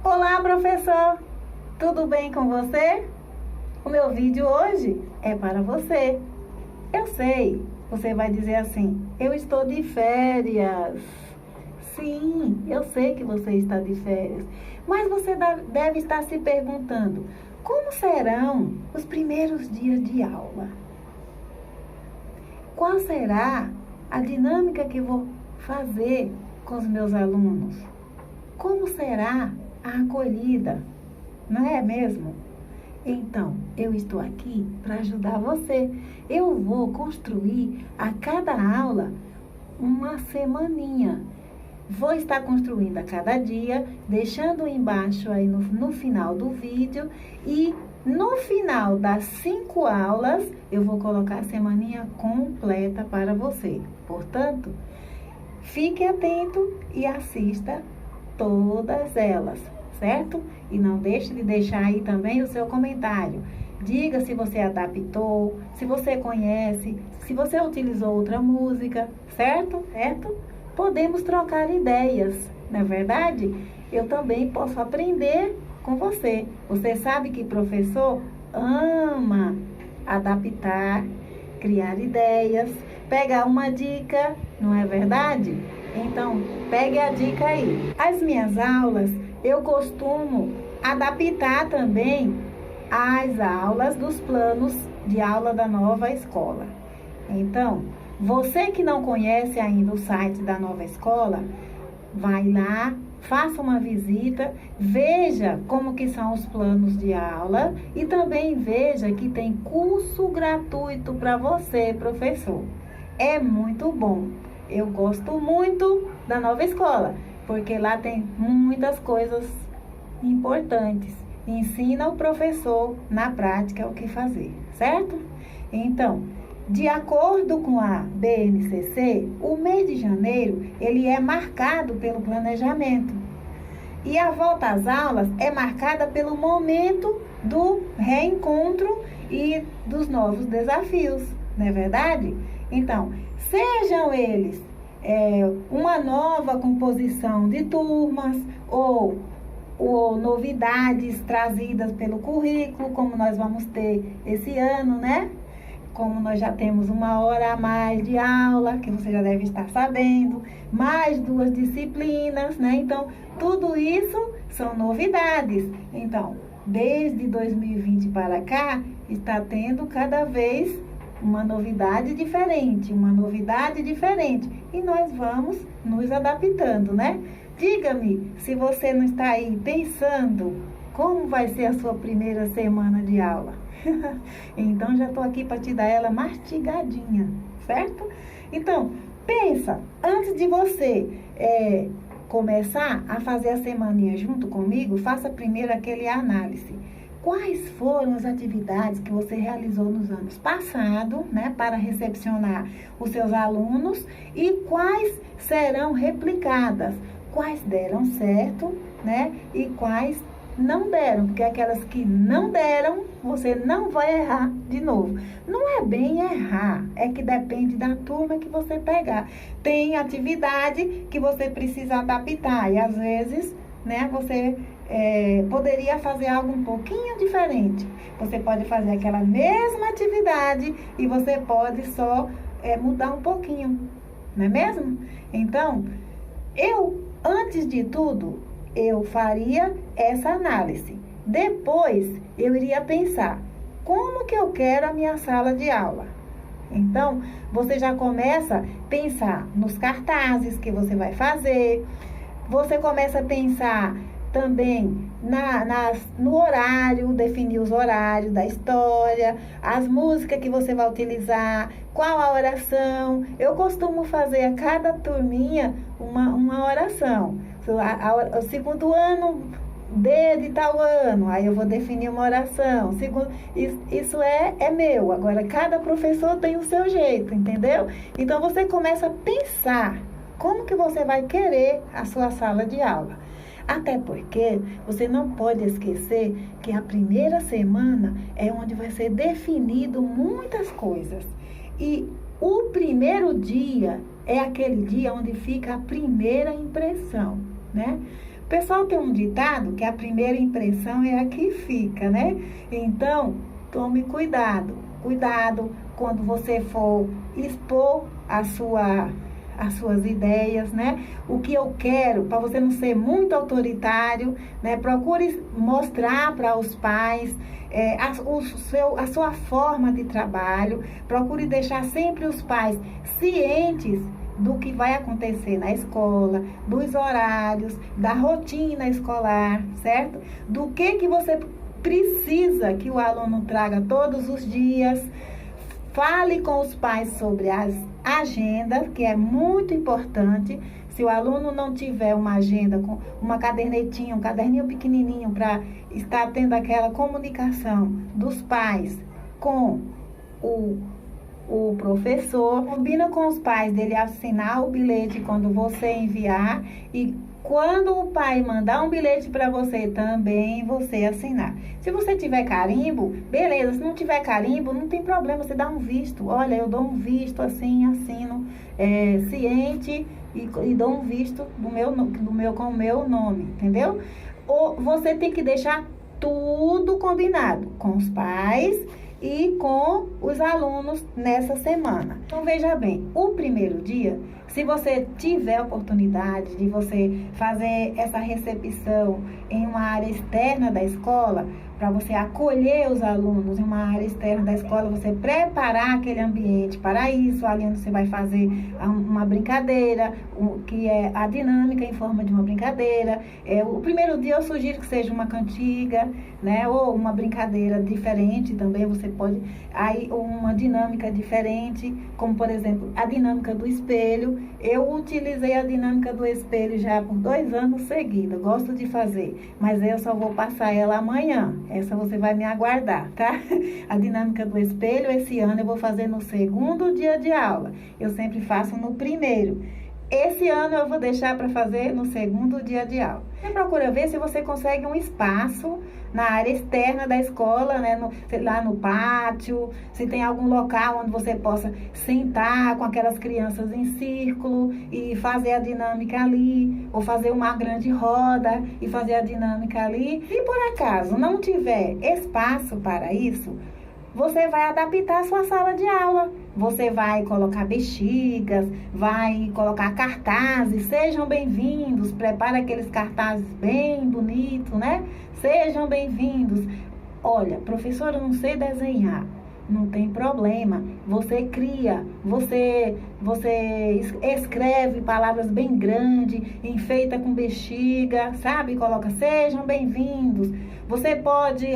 Olá, professor! Tudo bem com você? O meu vídeo hoje é para você. Eu sei, você vai dizer assim, eu estou de férias. Sim, eu sei que você está de férias, mas você deve estar se perguntando, como serão os primeiros dias de aula? Qual será a dinâmica que eu vou fazer com os meus alunos? Como será a acolhida? Não é mesmo? Então, eu estou aqui para ajudar você. Eu vou construir a cada aula uma semaninha. Vou estar construindo a cada dia, deixando embaixo aí no final do vídeo e no final das 5 aulas eu vou colocar a semaninha completa para você. Portanto, fique atento e assista todas elas, certo? E não deixe de deixar aí também o seu comentário. Diga se você adaptou, se você conhece, se você utilizou outra música, certo? Certo? Podemos trocar ideias, não é verdade? Eu também posso aprender com você. Você sabe que professor ama adaptar, criar ideias, pegar uma dica, não é verdade? Então, pegue a dica aí. As minhas aulas, eu costumo adaptar também as aulas dos planos de aula da nova escola. Então, você que não conhece ainda o site da nova escola, vai lá, faça uma visita, veja como que são os planos de aula e também veja que tem curso gratuito para você, professor. É muito bom. Eu gosto muito da nova escola, porque lá tem muitas coisas importantes. Ensina o professor na prática o que fazer, certo? Então, de acordo com a BNCC, o mês de janeiro, ele é marcado pelo planejamento. E a volta às aulas é marcada pelo momento do reencontro e dos novos desafios, não é verdade? Então, sejam eles uma nova composição de turmas ou novidades trazidas pelo currículo, como nós vamos ter esse ano, né? Como nós já temos 1 hora a mais de aula, que você já deve estar sabendo, mais 2 disciplinas, né? Então, tudo isso são novidades. Então, desde 2020 para cá, está tendo cada vez uma novidade diferente. E nós vamos nos adaptando, né? Diga-me se você não está aí pensando como vai ser a sua primeira semana de aula. Então, já estou aqui para te dar ela mastigadinha, certo? Então, pensa, antes de você começar a fazer a semaninha junto comigo, faça primeiro aquele análise. Quais foram as atividades que você realizou nos anos passados, né, para recepcionar os seus alunos e quais serão replicadas? Quais deram certo, né, e quais não deram, porque aquelas que não deram, você não vai errar de novo. Não é bem errar, é que depende da turma que você pegar. Tem atividade que você precisa adaptar e às vezes, né, você poderia fazer algo um pouquinho diferente. Você pode fazer aquela mesma atividade e você pode só mudar um pouquinho, não é mesmo? Então, antes de tudo, eu faria essa análise. Depois, eu iria pensar, como que eu quero a minha sala de aula? Então, você já começa a pensar nos cartazes que você vai fazer. Você começa a pensar também no horário, definir os horários da história, as músicas que você vai utilizar, qual a oração. Eu costumo fazer a cada turminha uma oração. O segundo ano de tal ano, aí eu vou definir uma oração. Isso é meu. Agora, cada professor tem o seu jeito, entendeu? Então, você começa a pensar como que você vai querer a sua sala de aula. Até porque você não pode esquecer que a primeira semana é onde vai ser definido muitas coisas. E o primeiro dia é aquele dia onde fica a primeira impressão, né? pessoal tem um ditado que a primeira impressão é a que fica, né? Então, tome cuidado. Cuidado quando você for expor as suas ideias, né? O que eu quero, para você não ser muito autoritário, né? Procure mostrar para os pais a sua forma de trabalho. Procure deixar sempre os pais cientes do que vai acontecer na escola, dos horários, da rotina escolar, certo? Do que você precisa que o aluno traga todos os dias. Fale com os pais sobre as agendas, que é muito importante. Se o aluno não tiver uma agenda com uma cadernetinha, um caderninho pequenininho para estar tendo aquela comunicação dos pais com o professor, combina com os pais dele assinar o bilhete quando você enviar e quando o pai mandar um bilhete para você também, você assinar. Se você tiver carimbo, beleza. Se não tiver carimbo, não tem problema, você dá um visto. Olha, eu dou um visto assim, assino, ciente e dou um visto com o meu nome, entendeu? Ou você tem que deixar tudo combinado com os pais e com os alunos nessa semana. Então, veja bem, o primeiro dia, se você tiver oportunidade de você fazer essa recepção em uma área externa da escola, para você acolher os alunos em uma área externa da escola, você preparar aquele ambiente para isso, ali onde você vai fazer uma brincadeira, que é a dinâmica em forma de uma brincadeira. O primeiro dia eu sugiro que seja uma cantiga, né, ou uma brincadeira diferente também, você pode, aí uma dinâmica diferente, como por exemplo, a dinâmica do espelho. Eu utilizei a dinâmica do espelho já por 2 anos seguidos, gosto de fazer, mas eu só vou passar ela amanhã. Essa você vai me aguardar, tá? A dinâmica do espelho, esse ano eu vou fazer no 2º dia de aula. Eu sempre faço no 1º. Esse ano eu vou deixar para fazer no 2º dia de aula. Você procura ver se você consegue um espaço na área externa da escola, né? Lá no pátio, se tem algum local onde você possa sentar com aquelas crianças em círculo e fazer a dinâmica ali, ou fazer uma grande roda e fazer a dinâmica ali. Se por acaso não tiver espaço para isso, você vai adaptar a sua sala de aula. Você vai colocar bexigas, vai colocar cartazes, sejam bem-vindos, prepara aqueles cartazes bem bonitos, né? Sejam bem-vindos. Olha, professora, eu não sei desenhar. Não tem problema, você cria, você escreve palavras bem grandes, enfeita com bexiga, sabe? Coloca, sejam bem-vindos. Você pode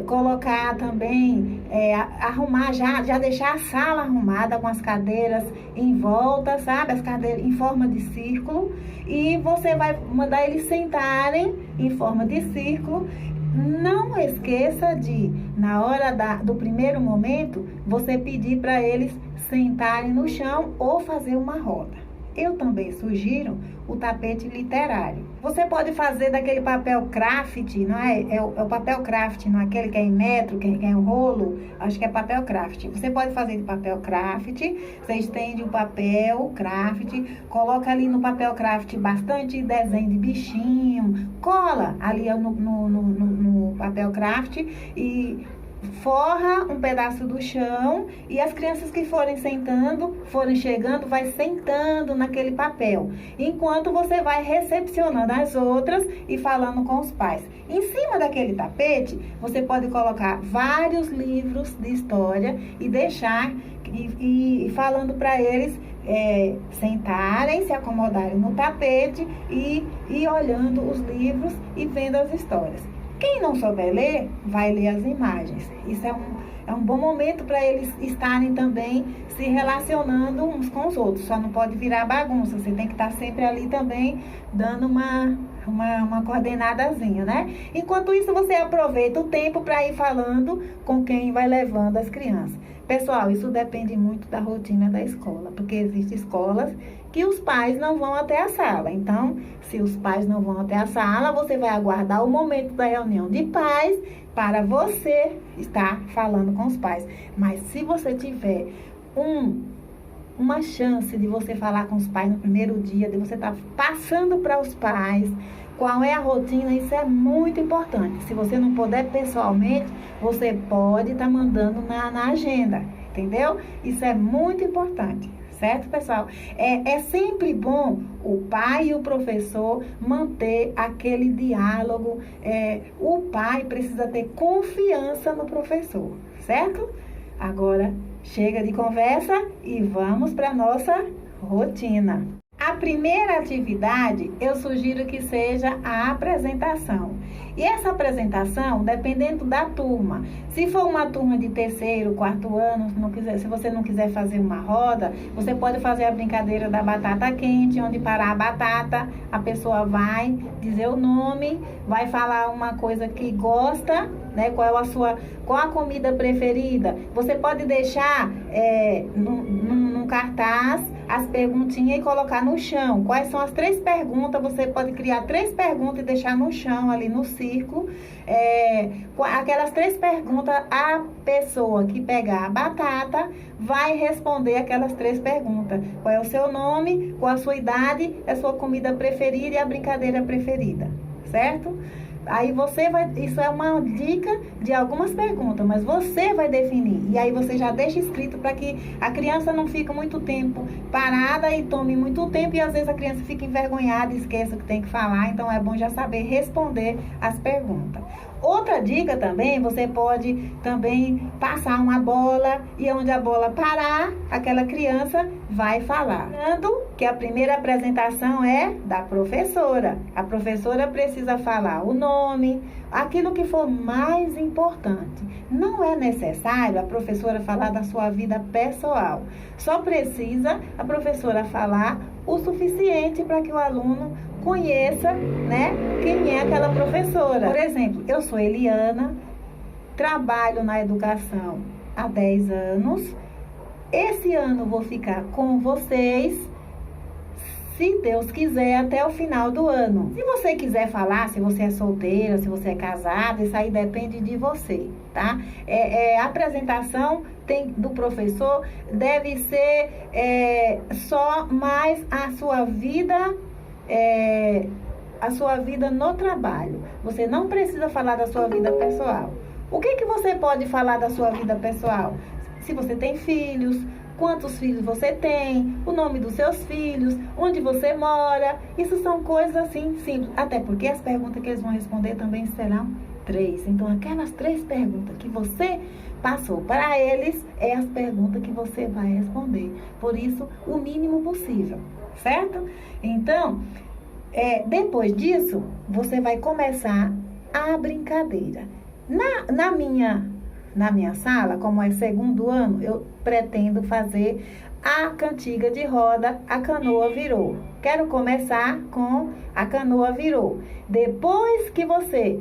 colocar também, arrumar, já deixar a sala arrumada com as cadeiras em volta, sabe? As cadeiras em forma de círculo. E você vai mandar eles sentarem em forma de círculo. Não esqueça de, na hora do primeiro momento, você pedir para eles sentarem no chão ou fazer uma roda. Eu também sugiro o tapete literário. Você pode fazer daquele papel craft, não é? É o papel craft, não é aquele que é em metro, que é em rolo. Acho que é papel craft. Você pode fazer de papel craft, você estende o papel craft, coloca ali no papel craft bastante desenho de bichinho, cola ali no papel craft e forra um pedaço do chão e as crianças que forem chegando, vai sentando naquele papel, enquanto você vai recepcionando as outras e falando com os pais. Em cima daquele tapete, você pode colocar vários livros de história e deixar e falando para eles sentarem, se acomodarem no tapete e olhando os livros e vendo as histórias. Quem não souber ler, vai ler as imagens. Isso é um bom momento para eles estarem também se relacionando uns com os outros. Só não pode virar bagunça. Você tem que estar sempre ali também dando uma coordenadazinha, né? Enquanto isso, você aproveita o tempo para ir falando com quem vai levando as crianças. Pessoal, isso depende muito da rotina da escola, porque existem escolas que os pais não vão até a sala. Então, se os pais não vão até a sala, você vai aguardar o momento da reunião de pais para você estar falando com os pais. Mas se você tiver uma chance de você falar com os pais no primeiro dia, de você estar passando para os pais qual é a rotina. Isso é muito importante. Se você não puder pessoalmente, você pode estar mandando na agenda, entendeu? Isso é muito importante. Certo, pessoal? É sempre bom o pai e o professor manter aquele diálogo. O pai precisa ter confiança no professor, certo? Agora, chega de conversa e vamos para a nossa rotina. A primeira atividade, eu sugiro que seja a apresentação. E essa apresentação, dependendo da turma, se for uma turma de terceiro, quarto ano, se você não quiser fazer uma roda, você pode fazer a brincadeira da batata quente, onde parar a batata, a pessoa vai dizer o nome, vai falar uma coisa que gosta, né? Qual a comida preferida. Você pode deixar num cartaz as perguntinhas e colocar no chão. Quais são as 3 perguntas? Você pode criar 3 perguntas e deixar no chão, ali no círculo. Aquelas 3 perguntas, a pessoa que pegar a batata vai responder aquelas 3 perguntas. Qual é o seu nome, qual a sua idade, a sua comida preferida e a brincadeira preferida, certo? Aí isso é uma dica de algumas perguntas, mas você vai definir. E aí você já deixa escrito para que a criança não fique muito tempo parada e tome muito tempo. E às vezes a criança fica envergonhada e esquece o que tem que falar. Então é bom já saber responder as perguntas. Outra dica também, você pode também passar uma bola e onde a bola parar, aquela criança vai falar. Lembrando que a primeira apresentação é da professora. A professora precisa falar o nome, aquilo que for mais importante. Não é necessário a professora falar da sua vida pessoal. Só precisa a professora falar o suficiente para que o aluno conheça, né, quem é aquela professora. Por exemplo, eu sou Eliana, trabalho na educação há 10 anos. Esse ano vou ficar com vocês, se Deus quiser, até o final do ano. Se você quiser falar, se você é solteira, se você é casada, isso aí depende de você, tá? A apresentação do professor deve ser só mais a sua vida no trabalho. Você não precisa falar da sua vida pessoal. O que você pode falar da sua vida pessoal? Se você tem filhos, quantos filhos você tem, o nome dos seus filhos, onde você mora. Isso são coisas assim simples. Até porque as perguntas que eles vão responder também serão 3. Então, aquelas 3 perguntas que você passou para eles é as perguntas que você vai responder. Por isso, o mínimo possível, certo? Então, depois disso, você vai começar a brincadeira. Na minha sala, como é segundo ano, eu pretendo fazer a cantiga de roda, a canoa virou. Quero começar com a canoa virou. Depois que você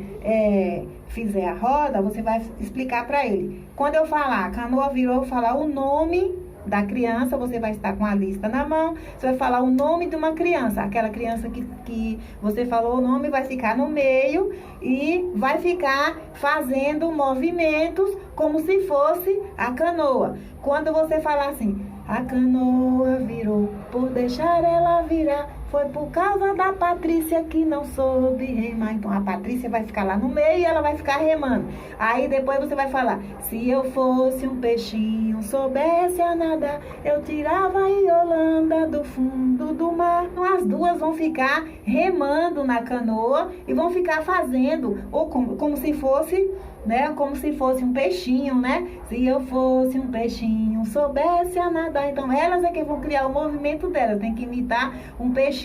fizer a roda, você vai explicar para ele. Quando eu falar a canoa virou, eu vou falar o nome da criança, você vai estar com a lista na mão, você vai falar o nome de uma criança. Aquela criança que você falou o nome vai ficar no meio e vai ficar fazendo movimentos como se fosse a canoa. Quando você falar assim, a canoa virou, por deixar ela virar, foi por causa da Patrícia que não soube remar. Então a Patrícia vai ficar lá no meio e ela vai ficar remando. Aí depois você vai falar, se eu fosse um peixinho, soubesse a nadar, eu tirava a Iolanda do fundo do mar. Então as duas vão ficar remando na canoa e vão ficar fazendo, ou como se fosse, né, como se fosse um peixinho, né? Se eu fosse um peixinho, soubesse a nadar. Então elas é que vão criar o movimento delas, tem que imitar um peixinho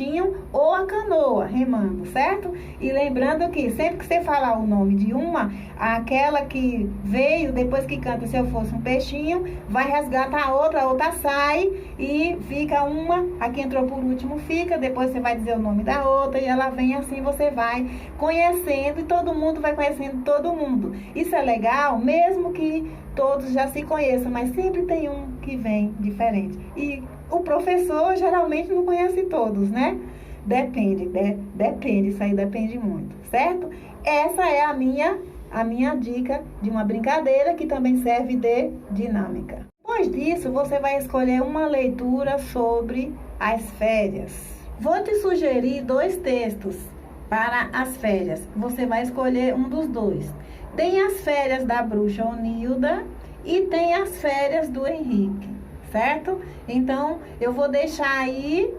ou a canoa remando, certo? E lembrando que sempre que você falar o nome de uma, aquela que veio depois que canta se eu fosse um peixinho, vai resgatar a outra sai e fica uma, a que entrou por último fica, depois você vai dizer o nome da outra e ela vem assim, você vai conhecendo e todo mundo vai conhecendo todo mundo. Isso é legal, mesmo que todos já se conheçam, mas sempre tem um que vem diferente. E o professor geralmente não conhece todos, né? Depende, isso aí depende muito, certo? Essa é a minha dica de uma brincadeira que também serve de dinâmica. Depois disso, você vai escolher uma leitura sobre as férias. Vou te sugerir 2 textos para as férias. Você vai escolher um dos 2. Tem as férias da bruxa Onilda e tem as férias do Henrique, certo? Então, eu vou deixar aí,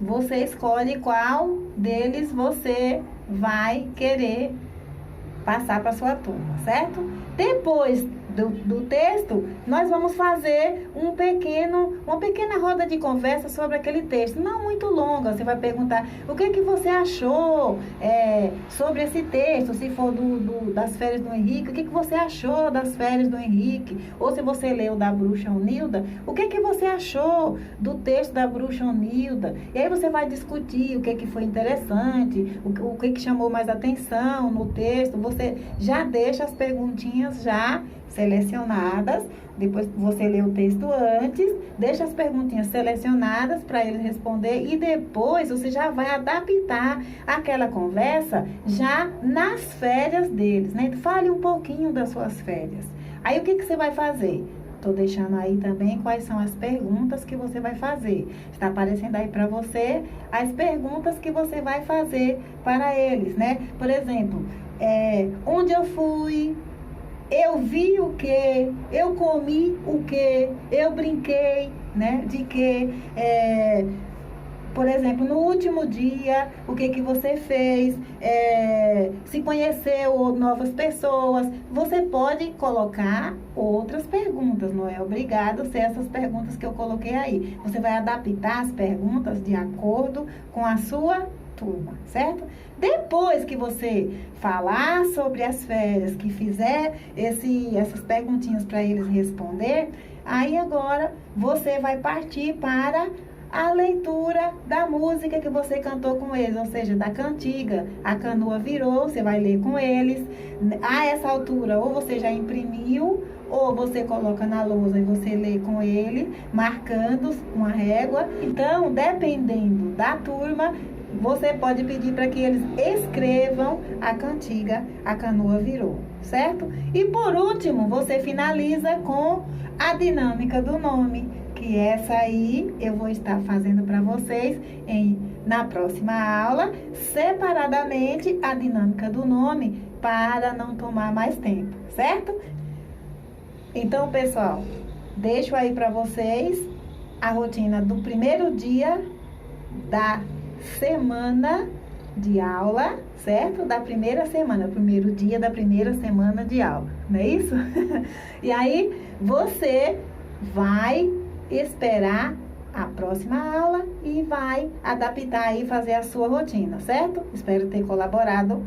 você escolhe qual deles você vai querer passar para sua turma, certo? Depois do texto, nós vamos fazer uma pequena roda de conversa sobre aquele texto, não muito longa. Você vai perguntar o que você achou sobre esse texto, se for das férias do Henrique, o que você achou das férias do Henrique, ou se você leu da bruxa Onilda, o que você achou do texto da bruxa Onilda, e aí você vai discutir o que foi interessante, o que chamou mais atenção no texto. Você já deixa as perguntinhas já selecionadas, depois você lê o texto antes, deixa as perguntinhas selecionadas para ele responder e depois você já vai adaptar aquela conversa já nas férias deles, né? Fale um pouquinho das suas férias. Aí o que você vai fazer? Estou deixando aí também quais são as perguntas que você vai fazer. Está aparecendo aí para você as perguntas que você vai fazer para eles, né? Por exemplo, onde eu fui? Eu vi o que? Eu comi o que? Eu brinquei, né? De que? Por exemplo, no último dia, o que você fez? Se conheceu novas pessoas? Você pode colocar outras perguntas, não é obrigado a ser essas perguntas que eu coloquei aí. Você vai adaptar as perguntas de acordo com a sua turma, certo? Depois que você falar sobre as férias, que fizer essas perguntinhas para eles responder, aí agora você vai partir para a leitura da música que você cantou com eles, ou seja, da cantiga. A canoa virou, você vai ler com eles. A essa altura, ou você já imprimiu, ou você coloca na lousa e você lê com ele, marcando com a régua. Então, dependendo da turma, você pode pedir para que eles escrevam a cantiga A Canoa Virou, certo? E por último, você finaliza com a dinâmica do nome, que essa aí eu vou estar fazendo para vocês na próxima aula, separadamente a dinâmica do nome, para não tomar mais tempo, certo? Então, pessoal, deixo aí para vocês a rotina do primeiro dia da semana de aula, certo? Da primeira semana, primeiro dia da primeira semana de aula, não é isso? E aí, você vai esperar a próxima aula e vai adaptar e fazer a sua rotina, certo? Espero ter colaborado,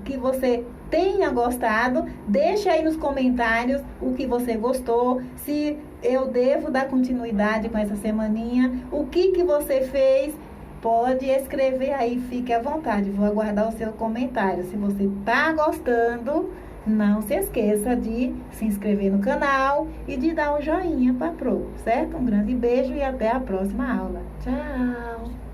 que você tenha gostado. Deixe aí nos comentários o que você gostou, se eu devo dar continuidade com essa semaninha, o que você fez. Pode escrever aí, fique à vontade, vou aguardar o seu comentário. Se você está gostando, não se esqueça de se inscrever no canal e de dar um joinha para Pro, certo? Um grande beijo e até a próxima aula. Tchau!